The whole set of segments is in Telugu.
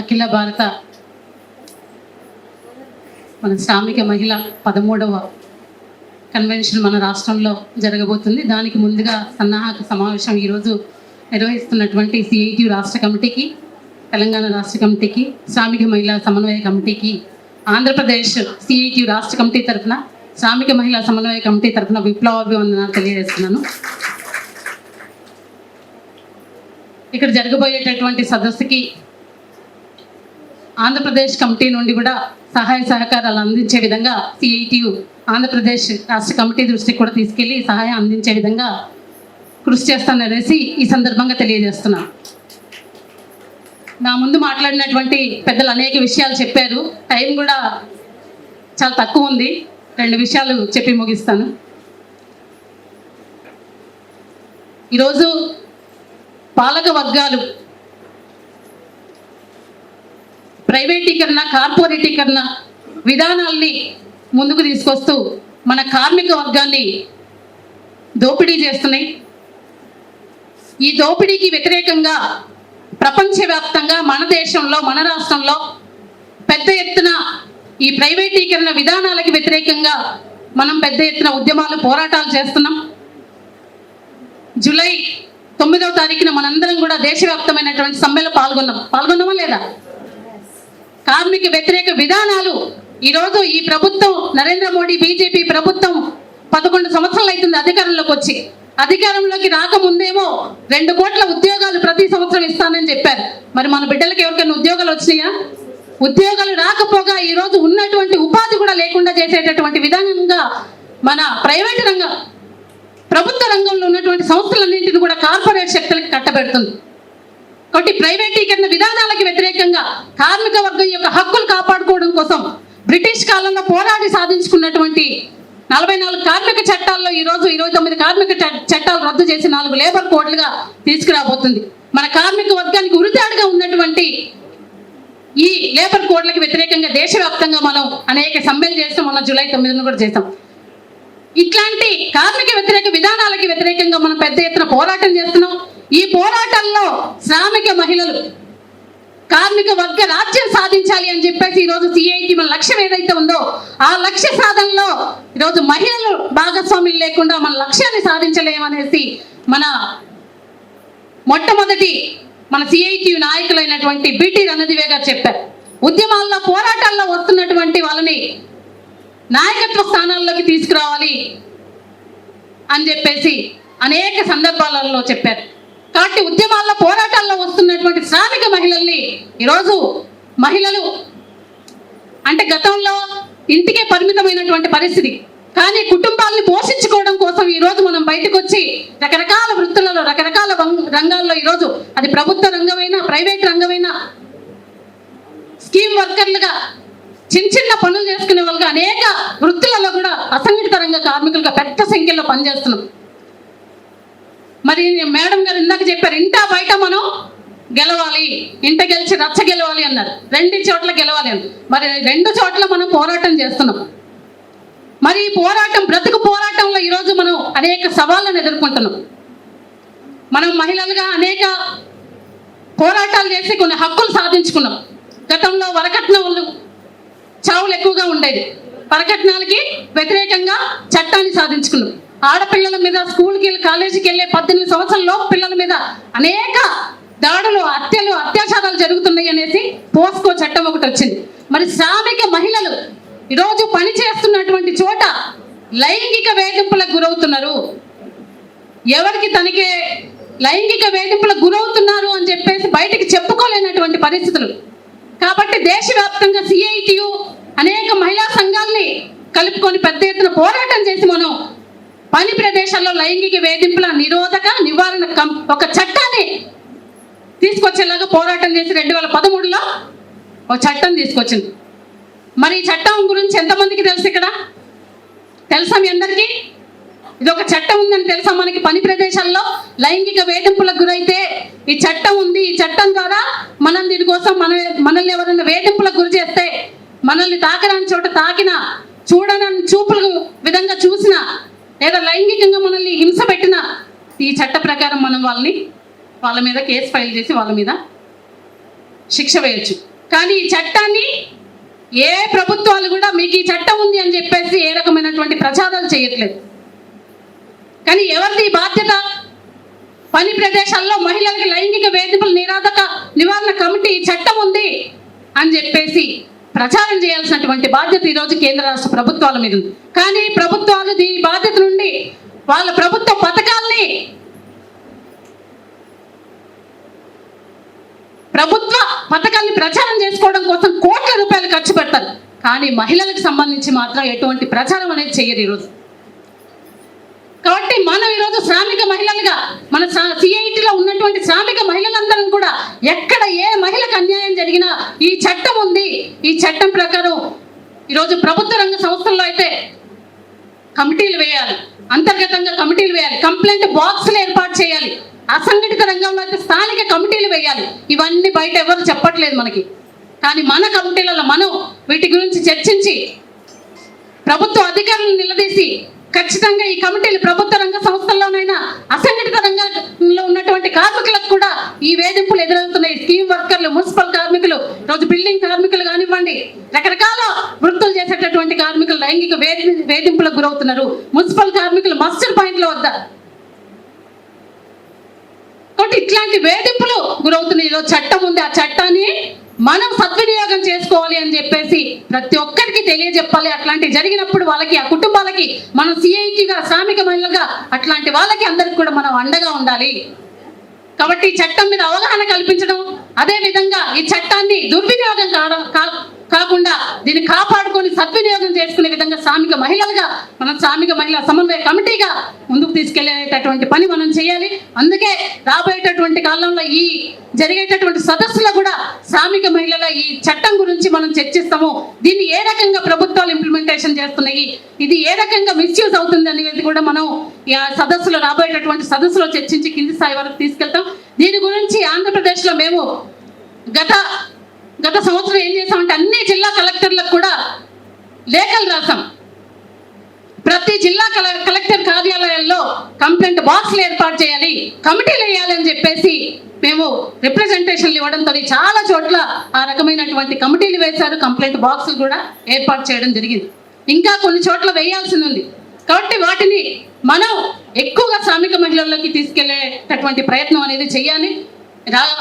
అఖిల భారత మన శ్రామిక మహిళ 13వ కన్వెన్షన్ మన రాష్ట్రంలో జరగబోతుంది. దానికి ముందుగా సన్నాహక సమావేశం ఈరోజు నిర్వహిస్తున్నటువంటి సిఐటియు రాష్ట్ర కమిటీకి, తెలంగాణ రాష్ట్ర కమిటీకి, శ్రామిక మహిళా సమన్వయ కమిటీకి, ఆంధ్రప్రదేశ్ సిఐటియు రాష్ట్ర కమిటీ తరఫున, శ్రామిక మహిళా సమన్వయ కమిటీ తరఫున విప్లవాభివందనాలు తెలియజేస్తున్నాను. ఇక్కడ జరగబోయేటటువంటి సదస్సుకి ఆంధ్రప్రదేశ్ కమిటీ నుండి కూడా సహాయ సహకారాలు అందించే విధంగా సిఐటియు ఆంధ్రప్రదేశ్ రాష్ట్ర కమిటీ దృష్టికి కూడా తీసుకెళ్లి సహాయం అందించే విధంగా కృషి చేస్తాననేసి ఈ సందర్భంగా తెలియజేస్తున్నాను. నా ముందు మాట్లాడినటువంటి పెద్దలు అనేక విషయాలు చెప్పారు. టైం కూడా చాలా తక్కువ ఉంది. 2 విషయాలు చెప్పి ముగిస్తాను. ఈరోజు పాలక వర్గాలు ప్రైవేటీకరణ, కార్పొరేటీకరణ విధానాల్ని ముందుకు తీసుకొస్తూ మన కార్మిక వర్గాన్ని దోపిడీ చేస్తున్నాయి. ఈ దోపిడీకి వ్యతిరేకంగా ప్రపంచవ్యాప్తంగా మన దేశంలో, మన రాష్ట్రంలో పెద్ద ఎత్తున ఈ ప్రైవేటీకరణ విధానాలకి వ్యతిరేకంగా మనం పెద్ద ఎత్తున ఉద్యమాలు, పోరాటాలు చేస్తున్నాం. జూలై 9వ తారీఖున మనందరం కూడా దేశవ్యాప్తమైనటువంటి సమ్మెలో పాల్గొన్నామా లేదా? కార్మిక వ్యతిరేక విధానాలు ఈరోజు ఈ ప్రభుత్వం, నరేంద్ర మోడీ బీజేపీ ప్రభుత్వం 11 సంవత్సరాలు అవుతుంది అధికారంలోకి వచ్చి. అధికారంలోకి రాకముందేమో 2 కోట్ల ఉద్యోగాలు ప్రతి సంవత్సరం ఇస్తానని చెప్పారు. మరి మన బిడ్డలకు ఎవరికైనా ఉద్యోగాలు వచ్చినాయా? ఉద్యోగాలు రాకపోగా ఈరోజు ఉన్నటువంటి ఉపాధి కూడా లేకుండా చేసేటటువంటి విధానంగా మన ప్రైవేట్ రంగం, ప్రభుత్వ రంగంలో ఉన్నటువంటి సంస్థలన్నింటినీ కూడా కార్పొరేట్ శక్తులకు కట్టబెడుతుంది. కాబట్టి ప్రైవేటీకరణ విధానాలకు వ్యతిరేకంగా కార్మిక వర్గం యొక్క హక్కులు కాపాడుకోవడం కోసం బ్రిటిష్ కాలంలో పోరాడి సాధించుకున్నటువంటి 44 కార్మిక చట్టాల్లో ఈరోజు 29 కార్మిక చట్టాలు రద్దు చేసి 4 లేబర్ కోడ్లుగా తీసుకురాబోతుంది. మన కార్మిక వర్గానికి ఉరితాడుగా ఉన్నటువంటి ఈ లేబర్ కోడ్లకు వ్యతిరేకంగా దేశవ్యాప్తంగా మనం అనేక సమ్మెలు చేస్తాం. మన జూలై 9న కూడా చేస్తాం. ఇట్లాంటి కార్మిక వ్యతిరేక విధానాలకి వ్యతిరేకంగా మనం పెద్ద ఎత్తున పోరాటం చేస్తున్నాం. ఈ పోరాటంలో శ్రామిక మహిళలు కార్మిక వర్గ రాజ్యం సాధించాలి అని చెప్పేసి ఈరోజు సిఐటి మన లక్ష్యం ఏదైతే ఉందో ఆ లక్ష్య సాధనలో ఈరోజు మహిళలు భాగస్వామ్యం లేకుండా మన లక్ష్యాన్ని సాధించలేమనేసి మన మొట్టమొదటి మన సిఐటియు నాయకులైనటువంటి బిటి రణదివే గారు చెప్పారు. ఉద్యమాల్లో, పోరాటాల్లో వస్తున్నటువంటి వాళ్ళని నాయకత్వ స్థానాల్లోకి తీసుకురావాలి అని చెప్పేసి అనేక సందర్భాలలో చెప్పారు. కాబట్టి ఉద్యమాల్లో, పోరాటాల్లో వస్తున్నటువంటి శ్రామిక మహిళల్ని ఈరోజు మహిళలు అంటే గతంలో ఇంటికే పరిమితమైనటువంటి పరిస్థితి, కానీ కుటుంబాలను పోషించుకోవడం కోసం ఈరోజు మనం బయటకు వచ్చి రకరకాల వృత్తులలో, రకరకాల రంగాల్లో ఈరోజు అది ప్రభుత్వ రంగమైనా, ప్రైవేట్ రంగమైనా, స్కీమ్ వర్కర్లుగా, చిన్న పనులు చేసుకునే వాళ్ళుగా, అనేక వృత్తులలో కూడా అసంఘటిత రంగ కార్మికులుగా పెద్ద సంఖ్యలో పనిచేస్తున్నాం. మరి మేడం గారు ఇందాక చెప్పారు, ఇంట బయట మనం గెలవాలి, ఇంట గెలిచి రచ్చ గెలవాలి అన్నారు. 2 చోట్ల గెలవాలి అన్నారు. మరి 2 చోట్ల మనం పోరాటం చేస్తున్నాం. మరి ఈ పోరాటం, బ్రతుకు పోరాటంలో ఈరోజు మనం అనేక సవాళ్ళను ఎదుర్కొంటున్నాం. మనం మహిళలుగా అనేక పోరాటాలు చేసి కొన్ని హక్కులు సాధించుకున్నాం. గతంలో వరకట్నాలు చావులు ఎక్కువగా ఉండేది. వరకట్నాలకి వ్యతిరేకంగా చట్టాన్ని సాధించుకున్నాం. ఆడపిల్లల మీద స్కూల్కి వెళ్ళి, కాలేజీకి వెళ్ళే 18 సంవత్సరాల లోపు పిల్లల మీద అనేక దాడులు, హత్యలు, అత్యాచారాలు జరుగుతున్నాయి అనేసి పోస్కో చట్టం ఒకటి వచ్చింది. మరి శ్రామిక మహిళలు ఈరోజు పని చేస్తున్నటువంటి చోట లైంగిక వేధింపులకు గురవుతున్నారు. ఎవరికి తనకే లైంగిక వేధింపులకు గురవుతున్నారు అని చెప్పేసి బయటికి చెప్పుకోలేనటువంటి పరిస్థితులు. కాబట్టి దేశవ్యాప్తంగా సిఐటియు అనేక మహిళా సంఘాలని కలుపుకొని పెద్ద ఎత్తున పోరాటం చేసి మనం పని ప్రదేశాల్లో లైంగిక వేధింపుల నిరోధక నివారణ ఒక చట్టాన్ని తీసుకొచ్చేలాగా పోరాటం చేసి 2013లో ఒక చట్టం తీసుకొచ్చింది. మరి ఈ చట్టం గురించి ఎంతమందికి తెలుసు? ఇక్కడ తెలుసా మీ అందరికీ? ఇది ఒక చట్టం ఉందని తెలుసా మనకి? పని ప్రదేశాల్లో లైంగిక వేధింపులకు గురైతే ఈ చట్టం ఉంది. ఈ చట్టం ద్వారా మనం దీనికోసం మనల్ని ఎవరైనా వేధింపులకు గురి చేస్తే, మనల్ని తాకడానికి చోట తాకినా, చూడని చూపులు విధంగా చూసినా, లేదా లైంగికంగా మనల్ని హింస పెట్టినా ఈ చట్ట ప్రకారం మనం వాళ్ళ మీద కేసు ఫైల్ చేసి వాళ్ళ మీద శిక్ష వేయొచ్చు. కానీ ఈ చట్టాన్ని ఏ ప్రభుత్వాలు కూడా మీకు ఈ చట్టం ఉంది అని చెప్పేసి ఏ రకమైనటువంటి ప్రచారాలు చేయట్లేదు. కానీ ఎవరిది బాధ్యత? పని ప్రదేశాల్లో మహిళలకి లైంగిక వేధింపుల నివారణ కమిటీ చట్టం ఉంది అని చెప్పేసి ప్రచారం చేయాల్సినటువంటి బాధ్యత ఈరోజు కేంద్ర రాష్ట్ర ప్రభుత్వాల మీద ఉంది. కానీ ప్రభుత్వాలు దీని బాధ్యత నుండి వాళ్ళ ప్రభుత్వ పథకాల్ని ప్రచారం చేసుకోవడం కోసం కోట్ల రూపాయలు ఖర్చు పెడతారు. కానీ మహిళలకు సంబంధించి మాత్రం ఎటువంటి ప్రచారం అనేది చేయరు ఈరోజు. కాబట్టి మనం ఈరోజు శ్రామిక మహిళలుగా మన సిఐటిలో ఉన్నటువంటి శ్రామిక మహిళలందరం కూడా ఎక్కడ ఏ మహిళకు అన్యాయం జరిగినా ఈ చట్టం ఉంది, ఈ చట్టం ప్రకారం ఈరోజు ప్రభుత్వ రంగ సంస్థల్లో అయితే కమిటీలు వేయాలి, అంతర్గతంగా కమిటీలు వేయాలి, కంప్లైంట్ బాక్సులు ఏర్పాటు చేయాలి, అసంఘటిత రంగంలో అయితే స్థానిక కమిటీలు వేయాలి. ఇవన్నీ బయట ఎవరు చెప్పట్లేదు మనకి. కానీ మన కమిటీలలో మనం వీటి గురించి చర్చించి ప్రభుత్వ అధికారులను నిలదీసి ఖచ్చితంగా ఈ కమిటీలు ప్రభుత్వ రంగ సంస్థల్లోనైనా అసంఘటిత రంగంలో ఉన్నటువంటి కార్మికులకు కూడా ఈ వేధింపులు ఎదురవుతున్నాయి. స్కీమ్ వర్కర్లు, మున్సిపల్ కార్మికులు, రోజు బిల్డింగ్ కార్మికులు కానివ్వండి, రకరకాల వృత్తులు చేసేటటువంటి కార్మికులు లైంగిక వేధింపులకు గురవుతున్నారు. మున్సిపల్ కార్మికులు మస్టర్ పాయింట్ల వద్ద కాబట్టి ఇట్లాంటి వేధింపులు గురవుతున్నాయి. ఈరోజు చట్టం ఉంది, ఆ చట్టాన్ని మనం సద్వినియోగం చేసుకోవాలి అని చెప్పేసి ప్రతి ఒక్కరికి తెలియజెప్పాలి. అట్లాంటి జరిగినప్పుడు వాళ్ళకి, ఆ కుటుంబాలకి మనం సిఐటిగా, శ్రామిక మహిళలుగా అట్లాంటి వాళ్ళకి అందరికి కూడా మనం అండగా ఉండాలి. కాబట్టి ఈ చట్టం మీద అవగాహన కల్పించడం, అదే విధంగా ఈ చట్టాన్ని దుర్వినియోగం కాకుండా దీన్ని కాపాడుకొని సద్వినియోగం చేసుకునే విధంగా శ్రామిక మహిళలుగా మనం శ్రామిక మహిళా సమన్వయ కమిటీగా ముందుకు తీసుకెళ్లేటటువంటి పని మనం చేయాలి. అందుకే రాబోయేటటువంటి కాలంలో ఈ జరిగేటటువంటి సదస్సులో కూడా శ్రామిక మహిళల ఈ చట్టం గురించి మనం చర్చిస్తాము. దీన్ని ఏ రకంగా ప్రభుత్వాలు ఇంప్లిమెంటేషన్ చేస్తున్నాయి, ఇది ఏ రకంగా మిస్యూజ్ అవుతుంది అనేది కూడా మనం ఈ సదస్సులో, రాబోయేటటువంటి సదస్సులో చర్చించి కింది స్థాయి వరకు తీసుకెళ్తాం. దీని గురించి ఆంధ్రప్రదేశ్లో మేము గత సంవత్సరం ఏం చేసామంటే అన్ని జిల్లా కలెక్టర్లకు కూడా లేఖలు రాసాం. ప్రతి జిల్లా కలెక్టర్ కార్యాలయాల్లో కంప్లైంట్ బాక్స్లు ఏర్పాటు చేయాలి, కమిటీలు వేయాలి అని చెప్పేసి మేము రిప్రజెంటేషన్లు ఇవ్వడంతో చాలా చోట్ల ఆ రకమైనటువంటి కమిటీలు వేశారు, కంప్లైంట్ బాక్సులు కూడా ఏర్పాటు చేయడం జరిగింది. ఇంకా కొన్ని చోట్ల వేయాల్సి ఉంది. కాబట్టి వాటిని మనం ఎక్కువగా శ్రామిక మహిళల్లోకి తీసుకెళ్లేటటువంటి ప్రయత్నం అనేది చేయాలి.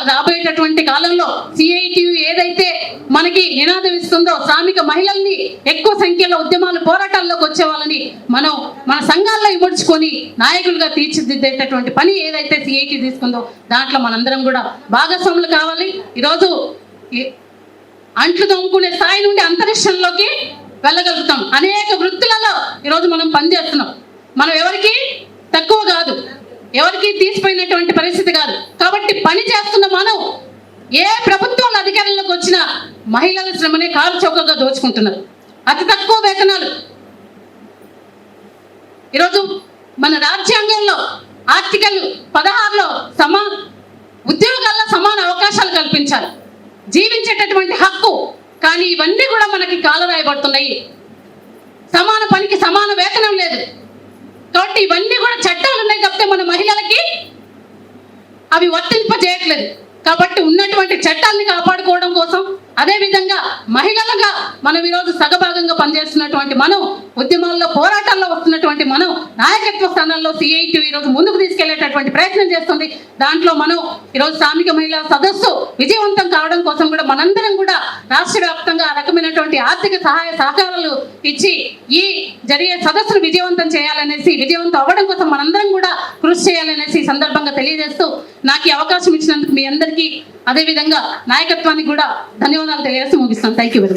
రాబోయేటటువంటి కాలంలో సిఐటియు ఏదైతే మనకి నినాదం ఇస్తుందో, శ్రామిక మహిళల్ని ఎక్కువ సంఖ్యలో ఉద్యమాలు, పోరాటాల్లోకి వచ్చే వాళ్ళని మనం మన సంఘాల్లో ఇముడ్చుకొని నాయకులుగా తీర్చిదిద్దేటటువంటి పని ఏదైతే సిఐటి తీసుకుందో దాంట్లో మనందరం కూడా భాగస్వాములు కావాలి. ఈరోజు అంట్లు తోముకునే స్థాయి నుండి అంతరిక్షంలోకి వెళ్ళగలుగుతాం. అనేక వృత్తులలో ఈరోజు మనం పనిచేస్తున్నాం. మనం ఎవరికి తక్కువ కాదు, ఎవరికి తీసిపోయినటువంటి పరిస్థితి కాదు. కాబట్టి పని చేస్తున్న మనం ఏ ప్రభుత్వాల అధికారంలోకి వచ్చినా మహిళల శ్రమనే కాలు చౌకగా దోచుకుంటున్నారు. అతి తక్కువ వేతనాలు. ఈరోజు మన రాజ్యాంగంలో ఆర్టికల్ 16లో ఉద్యోగాల్లో సమాన అవకాశాలు కల్పించాలి, జీవించేటటువంటి హక్కు. కానీ ఇవన్నీ కూడా మనకి కాలరాయబడుతున్నాయి. సమాన పనికి సమాన వేతనం లేదు. కాబట్టి ఇవన్నీ కూడా చట్టాలు ఉన్నాయి తప్పితే మన మహిళలకి అవి వర్తింపజేయట్లేదు. కాబట్టి ఉన్నటువంటి చట్టాలని కాపాడుకోవడం కోసం, అదేవిధంగా మహిళలుగా మనం ఈరోజు సగభాగంగా పనిచేస్తున్నటువంటి మనం, ఉద్యమాల్లో పోరాటాల్లో వస్తున్నటువంటి మనం, నాయకత్వ స్థానాల్లో సిఐటి ఈరోజు ముందుకు తీసుకెళ్లేటటువంటి ప్రయత్నం చేస్తుంది. దాంట్లో మనం ఈరోజు శ్రామిక మహిళా సదస్సు విజయవంతం కావడం కోసం కూడా మనందరం కూడా రాష్ట్ర వ్యాప్తంగా ఆ రకమైనటువంటి ఆర్థిక సహాయ సహకారాలు ఇచ్చి ఈ జరిగే సదస్సును విజయవంతం చేయాలనేసి, విజయవంతం అవ్వడం కోసం మనందరం కూడా కృషి చేయాలనేసి ఈ సందర్భంగా తెలియజేస్తూ నాకు ఈ అవకాశం ఇచ్చినందుకు మీ అందరికీ, అదేవిధంగా నాయకత్వానికి కూడా ధన్యవాదాలు తెలియజేస్తూ ముగిస్తాను. Thank you very much.